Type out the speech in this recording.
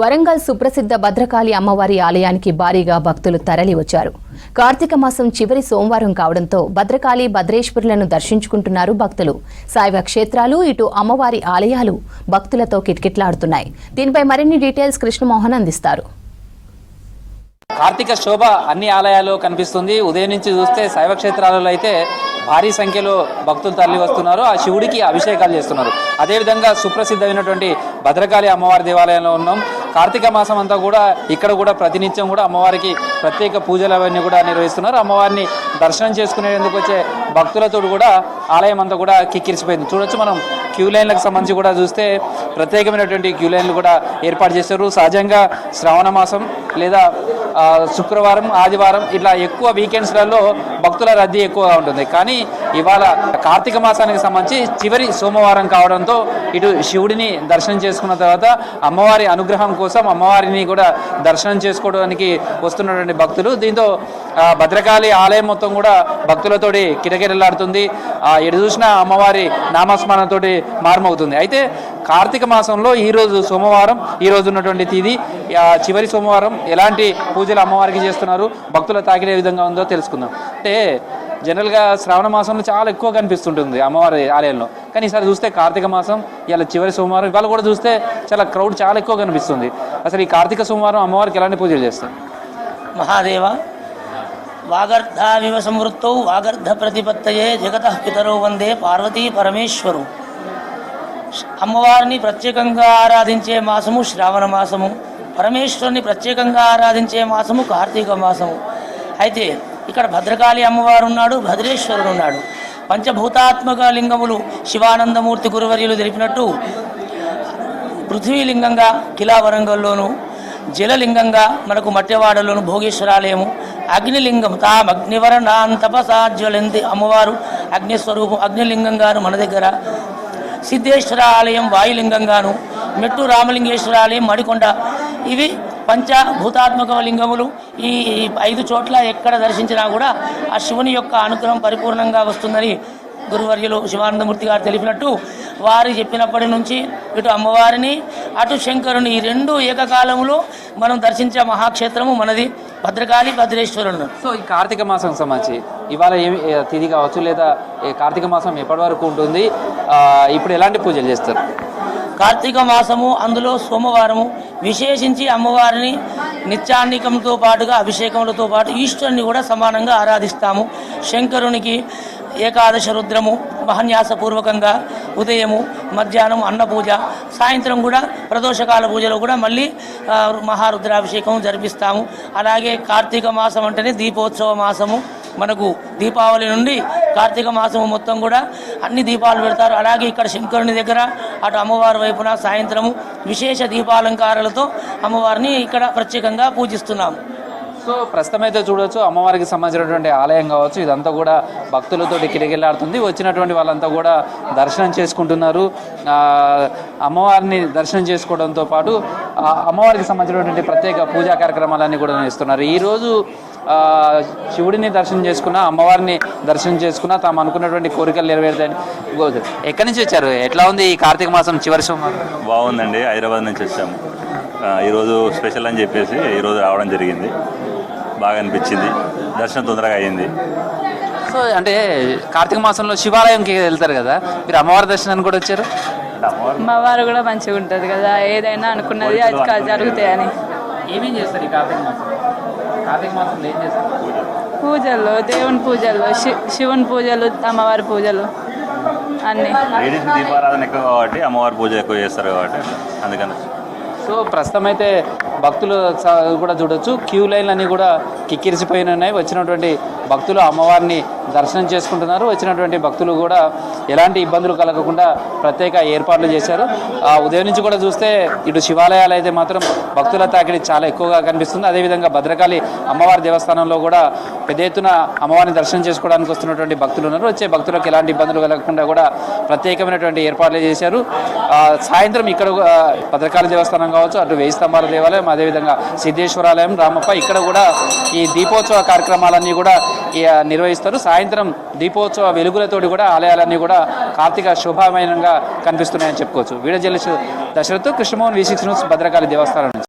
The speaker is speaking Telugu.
వరంగల్ సుప్రసిద్ధ భద్రకాళి అమ్మవారి ఆలయానికి భారీగా భక్తులు తరలి వచ్చారు. కార్తీక మాసం చివరి సోమవారం కావడంతో భద్రకాళి భద్రేశ్వరులను దర్శించుకుంటున్నారు భక్తులు. శైవ క్షేత్రాలు ఇటు అమ్మవారి ఆలయాలు భక్తులతో కిటకిటలాడుతున్నాయి. దీనిపై మరిన్ని డీటెయిల్స్ కృష్ణమోహన్ అందిస్తారు. కార్తీక శోభ అన్ని ఆలయాల్లో కనిపిస్తుంది. ఉదయం నుంచి చూస్తే శైవ క్షేత్రాలలో అయితే భారీ సంఖ్యలో భక్తులు తరలి వస్తున్నారు. ఆ శివుడికి అభిషేకాలు చేస్తున్నారు. అదేవిధంగా సుప్రసిద్ధమైనటువంటి భద్రకాళి అమ్మవారి దేవాలయంలో ఉన్నాం. కార్తీక మాసం అంతా కూడా ఇక్కడ కూడా ప్రతినిత్యం కూడా అమ్మవారికి ప్రత్యేక పూజలు అవన్నీ కూడా నిర్వహిస్తున్నారు. అమ్మవారిని దర్శనం చేసుకునేందుకు వచ్చే భక్తులతో కూడా ఆలయం అంతా కూడా కిక్కిరిసిపోయింది. చూడొచ్చు మనం క్యూ లైన్లకు సంబంధించి కూడా చూస్తే ప్రత్యేకమైనటువంటి క్యూ లైన్లు కూడా ఏర్పాటు చేశారు. సహజంగా శ్రావణ మాసం లేదా శుక్రవారం, ఆదివారం ఇట్లా ఎక్కువ వీకెండ్స్లలో భక్తుల రద్దీ ఎక్కువగా ఉంటుంది. కానీ ఇవాళ కార్తీక మాసానికి సంబంధించి చివరి సోమవారం కావడంతో ఇటు శివుడిని దర్శనం చేసుకున్న తర్వాత అమ్మవారి అనుగ్రహం కోసం అమ్మవారిని కూడా దర్శనం చేసుకోవడానికి వస్తున్నటువంటి భక్తులు. దీంతో భద్రకాళి ఆలయం మొత్తం కూడా భక్తులతోటి కిటకిటలాడుతుంది. ఎటు చూసినా అమ్మవారి నామస్మరణతోటి మారుమవుతుంది. అయితే కార్తీక మాసంలో ఈరోజు సోమవారం, ఈరోజు ఉన్నటువంటి తేదీ చివరి సోమవారం ఎలాంటి పూజలు అమ్మవారికి చేస్తున్నారు, భక్తుల తాకిడే విధంగా ఉందో తెలుసుకుందాం. అంటే జనరల్గా శ్రావణ మాసంలో చాలా ఎక్కువ కనిపిస్తుంటుంది అమ్మవారి ఆలయంలో. కానీ ఈసారి చూస్తే కార్తీక మాసం ఇలా చివరి సోమవారం, ఇవాళ కూడా చూస్తే చాలా క్రౌడ్ చాలా ఎక్కువ కనిపిస్తుంది. అసలు ఈ కార్తీక సోమవారం అమ్మవారికి ఎలాంటి పూజలు చేస్తారు? మహాదేవ వాగర్ధావివ సంవృత్తౌ వాగర్ధ ప్రతిపత్తయే జగతః పితరౌ వందే పార్వతీ పరమేశ్వరు. అమ్మవారిని ప్రత్యేకంగా ఆరాధించే మాసము శ్రావణ మాసము, పరమేశ్వరుని ప్రత్యేకంగా ఆరాధించే మాసము కార్తీక మాసము. అయితే ఇక్కడ భద్రకాళి అమ్మవారు ఉన్నాడు, భద్రేశ్వరుడు ఉన్నాడు. పంచభూతాత్మక లింగములు శివానందమూర్తి గురువర్యులు తెలిపినట్టు పృథ్వీలింగంగా కిలా వరంగల్లోను, జలలింగంగా మనకు మట్టెవాడలోను భోగేశ్వరాలయము, అగ్నిలింగం తామగ్నివరణాన్ తపసాజ్వలంతి అమ్మవారు అగ్నిస్వరూపం అగ్నిలింగంగాను మన దగ్గర, సిద్ధేశ్వర ఆలయం వాయులింగంగాను, మెట్టు రామలింగేశ్వర ఆలయం మడికొండ. ఇవి పంచభూతాత్మక లింగములు. ఈ 5 చోట్ల ఎక్కడ దర్శించినా కూడా ఆ శివుని యొక్క అనుగ్రహం పరిపూర్ణంగా వస్తుందని గురువర్యులు శివానందమూర్తి గారు తెలిపినట్టు వారు చెప్పినప్పటి నుంచి ఇటు అమ్మవారిని అటు శంకరుని ఈ 2 ఏకకాలంలో మనం దర్శించే మహాక్షేత్రము మనది భద్రకాళి భద్రేశ్వరుడు. సో ఈ కార్తీక మాసం సంబంధించి ఇవాళ ఏమి తిథి కావచ్చు లేదా కార్తీక మాసం ఎప్పటి వరకు ఉంటుంది, ఇప్పుడు ఎలాంటి పూజలు చేస్తారు? కార్తీక మాసము అందులో సోమవారము విశేషించి అమ్మవారిని నిత్యాన్నికంతో పాటుగా అభిషేకములతో పాటు ఈశ్వరుని కూడా సమానంగా ఆరాధిస్తాము. శంకరునికి ఏకాదశ రుద్రము మహన్యాసపూర్వకంగా ఉదయము, మధ్యాహ్నం అన్నపూజ, సాయంత్రం కూడా ప్రదోషకాల పూజలో కూడా మళ్ళీ మహారుద్రాభిషేకం జరిపిస్తాము. అలాగే కార్తీక మాసం అంటేనే దీపోత్సవ మాసము. మనకు దీపావళి నుండి కార్తీక మాసము మొత్తం కూడా అన్ని దీపాలు పెడతారు. అలాగే ఇక్కడ శంకరుని దగ్గర అటు అమ్మవారి వైపున సాయంత్రము విశేష దీపాలంకారాలతో అమ్మవారిని ఇక్కడ ప్రత్యేకంగా పూజిస్తున్నాము. సో ప్రస్తుతం అయితే చూడవచ్చు అమ్మవారికి సంబంధించినటువంటి ఆలయం కావచ్చు, ఇదంతా కూడా భక్తులతోటి కిటకిటలాడుతుంది. వచ్చినటువంటి వాళ్ళంతా కూడా దర్శనం చేసుకుంటున్నారు. అమ్మవారిని దర్శనం చేసుకోవడంతో పాటు అమ్మవారికి సంబంధించినటువంటి ప్రత్యేక పూజా కార్యక్రమాలన్నీ కూడా నిర్వహిస్తున్నారు. ఈరోజు శివుడిని దర్శనం చేసుకున్నా, అమ్మవారిని దర్శనం చేసుకున్నా తాము అనుకున్నటువంటి కోరికలు నెరవేరుతాయని. ఎక్కడి నుంచి వచ్చారు? ఎట్లా ఉంది ఈ కార్తీక మాసం చివరి సోమవారం? బాగుందండి. హైదరాబాద్ నుంచి వచ్చాము. ఈరోజు స్పెషల్ అని చెప్పేసి ఈరోజు రావడం జరిగింది. బాగా అనిపించింది. దర్శనం తొందరగా అయ్యింది. సో అంటే కార్తీక మాసంలో శివాలయంకి వెళ్తారు కదా, మీరు అమ్మవారి దర్శనానికి కూడా వచ్చారు? అమ్మవారు కూడా మంచిగా ఉంటుంది కదా, ఏదైనా అనుకున్నది అది జరుగుతాయని. ఏమేం చేస్తారు ఈ కార్తీక మాసం? కార్తీక మాసంలో ఏం చేస్తారు? పూజలు, దేవుని పూజలు, శివుని పూజలు, అమ్మవారి పూజలు అన్నీ. లేడీస్ దీపారాధన ఎక్కువ కాబట్టి అమ్మవారి పూజ ఎక్కువ చేస్తారు కాబట్టి అందుకని. సో ప్రస్తుతం అయితే భక్తులు కూడా చూడొచ్చు, క్యూ లైన్లన్నీ కూడా కిక్కిరిసిపోయిన ఉన్నాయి. వచ్చినటువంటి భక్తులు అమ్మవారిని దర్శనం చేసుకుంటున్నారు. వచ్చినటువంటి భక్తులు కూడా ఎలాంటి ఇబ్బందులు కలగకుండా ప్రత్యేక ఏర్పాట్లు చేశారు. ఉదయం నుంచి కూడా చూస్తే ఇటు శివాలయాలు అయితే మాత్రం భక్తుల తాకిడి చాలా ఎక్కువగా కనిపిస్తుంది. అదేవిధంగా భద్రకాళి అమ్మవారి దేవస్థానంలో కూడా పెద్ద ఎత్తున అమ్మవారిని దర్శనం చేసుకోవడానికి వస్తున్నటువంటి భక్తులు ఉన్నారు. వచ్చే భక్తులకు ఎలాంటి ఇబ్బందులు కలగకుండా కూడా ప్రత్యేకమైనటువంటి ఏర్పాట్లు చేశారు. సాయంత్రం ఇక్కడ భద్రకాళి దేవస్థానం కావచ్చు, అటు 1000 స్తంభాల దేవాలయం, అదేవిధంగా సిద్ధేశ్వరాలయం, రామప్ప ఇక్కడ కూడా ఈ దీపోత్సవ కార్యక్రమాలన్నీ కూడా నిర్వహిస్తారు. సాయంత్రం దీపోత్సవ వెలుగులతోటి కూడా ఆలయాలన్నీ కూడా కార్తీక శోభామయంగా కనిపిస్తున్నాయని చెప్పుకోవచ్చు. Video journalist Dashrath, Krishnamohan, V6 news, Bhadrakali దేవస్థానం నుంచి.